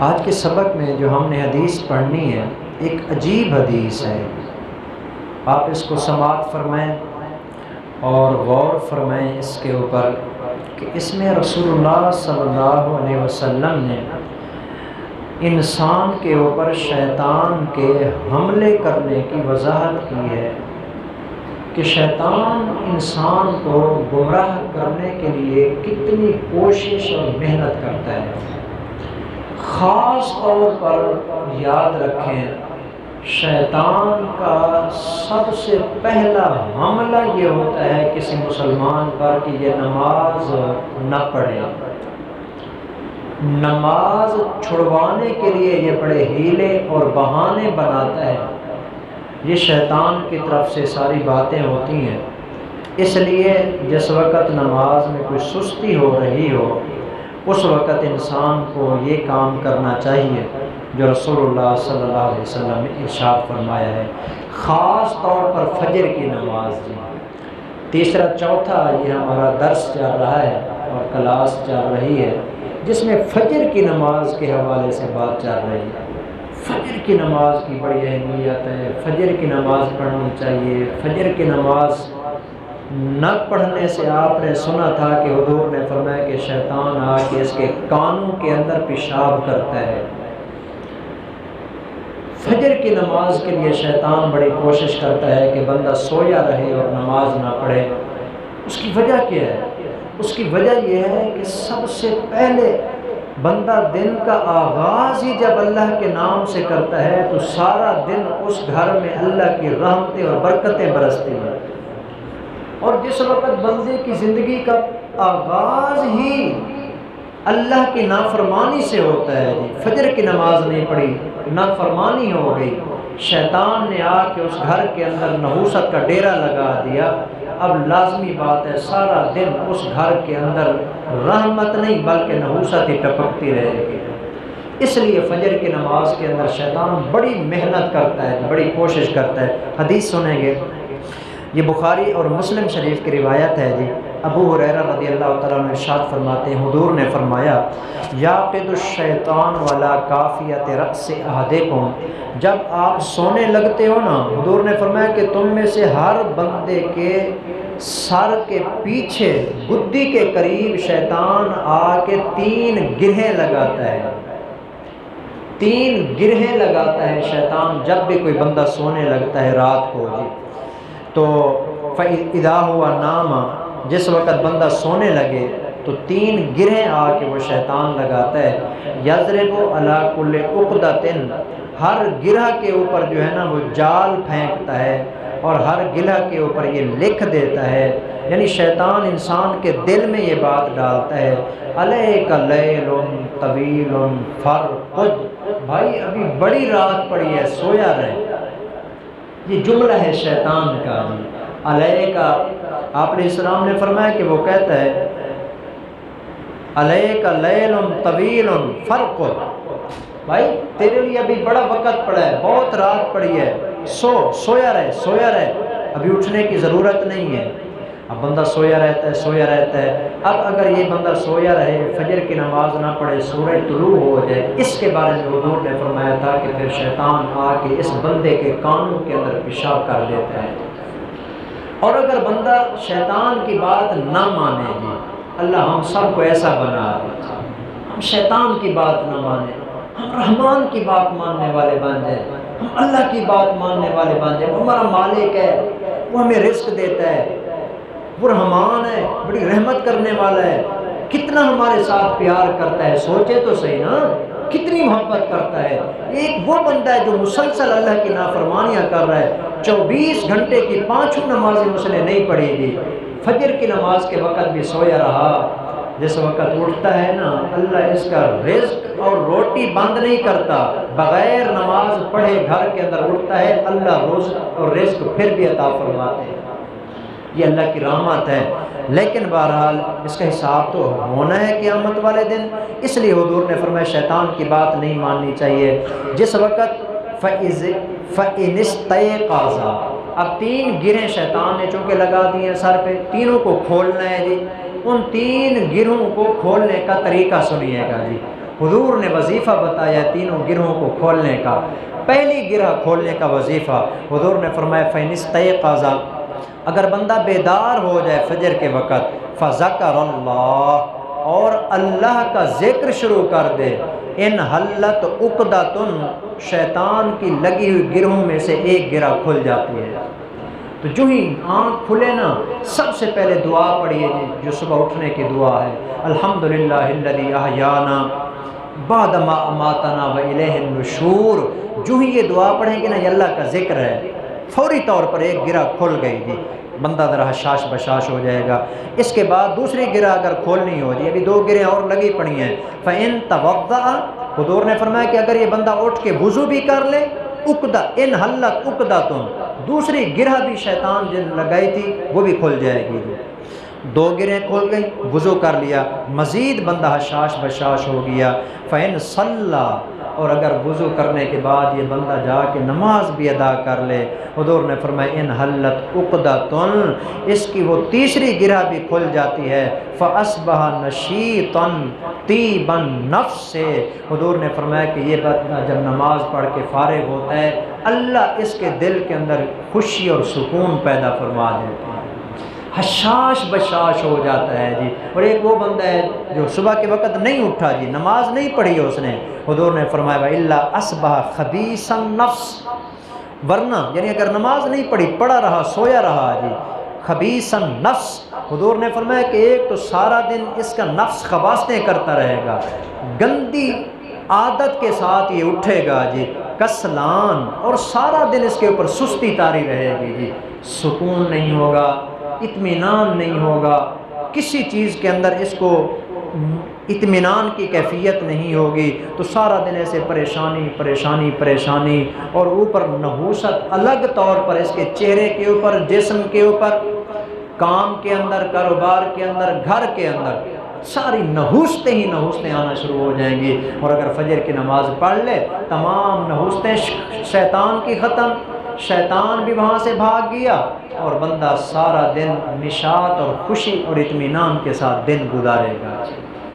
آج کے سبق میں جو ہم نے حدیث پڑھنی ہے ایک عجیب حدیث ہے، آپ اس کو سماعت فرمائیں اور غور فرمائیں اس کے اوپر کہ اس میں رسول اللہ صلی اللہ علیہ وسلم نے انسان کے اوپر شیطان کے حملے کرنے کی وضاحت کی ہے کہ شیطان انسان کو گمراہ کرنے کے لیے کتنی کوشش اور محنت کرتا ہے۔ خاص طور پر یاد رکھیں، شیطان کا سب سے پہلا حملہ یہ ہوتا ہے کسی مسلمان پر کہ یہ نماز نہ پڑھے۔ نماز چھڑوانے کے لیے یہ بڑے ہیلے اور بہانے بناتا ہے۔ یہ شیطان کی طرف سے ساری باتیں ہوتی ہیں۔ اس لیے جس وقت نماز میں کوئی سستی ہو رہی ہو اس وقت انسان کو یہ کام کرنا چاہیے جو رسول اللہ صلی اللہ علیہ وسلم نے ارشاد فرمایا ہے، خاص طور پر فجر کی نماز۔ تیسرا چوتھا یہ ہمارا درس چل رہا ہے اور کلاس چل رہی ہے جس میں فجر کی نماز کے حوالے سے بات چل رہی ہے۔ فجر کی نماز کی بڑی اہمیت ہے، فجر کی نماز پڑھنی چاہیے۔ فجر کی نماز نہ پڑھنے سے آپ نے سنا تھا کہ حضور نے فرمایا کہ شیطان آ کے اس کے کانوں کے اندر پیشاب کرتا ہے۔ فجر کی نماز کے لیے شیطان بڑی کوشش کرتا ہے کہ بندہ سویا رہے اور نماز نہ پڑھے۔ اس کی وجہ کیا ہے؟ اس کی وجہ یہ ہے کہ سب سے پہلے بندہ دن کا آغاز ہی جب اللہ کے نام سے کرتا ہے تو سارا دن اس گھر میں اللہ کی رحمتیں اور برکتیں برستی ہیں، اور جس وقت بندے کی زندگی کا آغاز ہی اللہ کی نافرمانی سے ہوتا ہے، فجر کی نماز نہیں پڑھی، نافرمانی ہو گئی، شیطان نے آ کے اس گھر کے اندر نحوست کا ڈیرا لگا دیا۔ اب لازمی بات ہے سارا دن اس گھر کے اندر رحمت نہیں بلکہ نحوست ہی ٹپکتی رہے گی۔ اس لیے فجر کی نماز کے اندر شیطان بڑی محنت کرتا ہے، بڑی کوشش کرتا ہے۔ حدیث سنیں گے، یہ بخاری اور مسلم شریف کی روایت ہے جی۔ ابو ہریرہ رضی اللہ تعالیٰ عنہ ارشاد فرماتے ہیں، حضور نے فرمایا یعقد الشیطان ولا کافیۃ رأس احدکم، جب آپ سونے لگتے ہو نا، حضور نے فرمایا کہ تم میں سے ہر بندے کے سر کے پیچھے گدی کے قریب شیطان آ کے 3 گرہیں لگاتا ہے۔ 3 گرہیں لگاتا ہے شیطان جب بھی کوئی بندہ سونے لگتا ہے رات کو جی۔ تو فَإِذَا هُوَ نَامَ، جس وقت بندہ سونے لگے تو 3 گرہیں آ کے وہ شیطان لگاتا ہے۔ يَضْرِبُ عَلَى كُلِّ عُقْدَةٍ، ہر گرہ کے اوپر جو ہے نا وہ جال پھینکتا ہے اور ہر گرہ کے اوپر یہ لکھ دیتا ہے، یعنی شیطان انسان کے دل میں یہ بات ڈالتا ہے علیک لیل طویل فرقد، بھائی ابھی بڑی رات پڑی ہے سویا رہے۔ یہ جملہ ہے شیطان کا جی۔ علیہ کا آپ علیہ السلام نے فرمایا کہ وہ کہتا ہے علیہ کا لیل طویل فرقد، بھائی تیرے لیے ابھی بڑا وقت پڑا ہے، بہت رات پڑی ہے، سویا رہے، ابھی اٹھنے کی ضرورت نہیں ہے۔ اب بندہ سویا رہتا ہے۔ اب اگر یہ بندہ سویا رہے، فجر کی نماز نہ پڑھے، سورج طلوع ہو جائے، اس کے بارے میں حضور نے فرمایا تھا کہ پھر شیطان آ کے اس بندے کے کانوں کے اندر پیشاب کر دیتا ہے۔ اور اگر بندہ شیطان کی بات نہ مانے جی، اللہ ہم سب کو ایسا بنا دے، ہم شیطان کی بات نہ مانیں، ہم رحمان کی بات ماننے والے بن جائیں، ہم اللہ کی بات ماننے والے بن جائیں۔ وہ ہمارا مالک ہے، وہ ہمیں رزق دیتا ہے، وہ رحمان ہے، بڑی رحمت کرنے والا ہے، کتنا ہمارے ساتھ پیار کرتا ہے، سوچے تو صحیح نا، کتنی محبت کرتا ہے۔ ایک وہ بندہ ہے جو مسلسل اللہ کی نافرمانیاں کر رہا ہے، 24 گھنٹے کی 5 نمازیں اس نے نہیں پڑھی گی، فجر کی نماز کے وقت بھی سویا رہا، جس وقت اٹھتا ہے نا اللہ اس کا رزق اور روٹی بند نہیں کرتا، بغیر نماز پڑھے گھر کے اندر اٹھتا ہے، اللہ رزق اور رزق پھر بھی عطا فرماتے ہیں۔ یہ اللہ کی رحمت ہے، لیکن بہرحال اس کا حساب تو ہونا ہے قیامت والے دن۔ اس لیے حضور نے فرمایا شیطان کی بات نہیں ماننی چاہیے۔ جس وقت فَإِنِ اسْتَيْقَظَ، اب 3 گرہیں شیطان نے چونکہ لگا دی ہیں سر پہ، تینوں کو کھولنا ہے جی۔ ان 3 گرہوں کو کھولنے کا طریقہ سنیے گا جی۔ حضور نے وظیفہ بتایا تینوں گرہوں کو کھولنے کا۔ پہلی گرہ کھولنے کا وظیفہ حضور نے فرمایا فَإِنِ اسْتَيْقَظَ، اگر بندہ بیدار ہو جائے فجر کے وقت، فَذَكَرَ اللَّهَ، اور اللہ کا ذکر شروع کر دے، ان حلت عقدۃ، شیطان کی لگی ہوئی گرہوں میں سے ایک گرہ کھل جاتی ہے۔ تو جو ہی آنکھ کھلے نا، سب سے پہلے دعا پڑھیے جی، جو صبح اٹھنے کی دعا ہے، الحمدللہ الذی احیانا بعد ما اماتنا والیہ النشور۔ جو ہی یہ دعا پڑھیں گے نا، یہ اللہ کا ذکر ہے، فوری طور پر ایک گرہ کھل گئی جی، بندہ ذرا حشاش بشاش ہو جائے گا۔ اس کے بعد دوسری گرہ اگر کھولنی ہو جی، ابھی 2 گرہیں اور لگی پڑی ہیں، فَإِن تَوَضَّأَ، حضور نے فرمایا کہ اگر یہ بندہ اٹھ کے وضو بھی کر لے، عقدہ ان حلت عقدۃ، دوسری گرہ بھی شیطان جن لگائی تھی وہ بھی کھل جائے گی۔ 2 گرہیں کھل گئی، وضو کر لیا، مزید بندہ حشاش بشاش ہو گیا، فَإِن صَلَّى، اور اگر وضو کرنے کے بعد یہ بندہ جا کے نماز بھی ادا کر لے، حضور نے فرمایا ان حلت عقدۃ، اس کی وہ تیسری گرہ بھی کھل جاتی ہے، فَأَصْبَحَ نَشِيطًا طِيبَ النَّفْسِ، حضور نے فرمایا کہ یہ بندہ جب نماز پڑھ کے فارغ ہوتا ہے، اللہ اس کے دل کے اندر خوشی اور سکون پیدا فرما دیتا ہے، حشاش بشاش ہو جاتا ہے جی۔ اور ایک وہ بندہ ہے جو صبح کے وقت نہیں اٹھا جی، نماز نہیں پڑھی اس نے، حضور نے فرمایا وَإِلَّا أَصْبَحَ خَبِيثَ النَّفْسِ، ورنہ یعنی اگر نماز نہیں پڑھی، پڑا رہا سویا رہا جی، خبیث النفس، حضور نے فرمایا کہ ایک تو سارا دن اس کا نفس خباثتیں کرتا رہے گا، گندی عادت کے ساتھ یہ اٹھے گا جی، کسلان، اور سارا دن اس کے اوپر سستی طاری رہے گی جی، سکون نہیں ہوگا، اطمینان نہیں ہوگا، کسی چیز کے اندر اس کو اطمینان کی کیفیت نہیں ہوگی، تو سارا دن ایسے پریشانی پریشانی پریشانی، اور اوپر نحوست الگ طور پر اس کے چہرے کے اوپر، جسم کے اوپر، کام کے اندر، کاروبار کے اندر، گھر کے اندر، ساری نحوستیں ہی نحوستیں آنا شروع ہو جائیں گی۔ اور اگر فجر کی نماز پڑھ لے، تمام نحوستیں شیطان کی ختم، شیطان بھی وہاں سے بھاگ گیا، اور بندہ سارا دن نشاط اور خوشی اور اطمینان کے ساتھ دن گزارے گا۔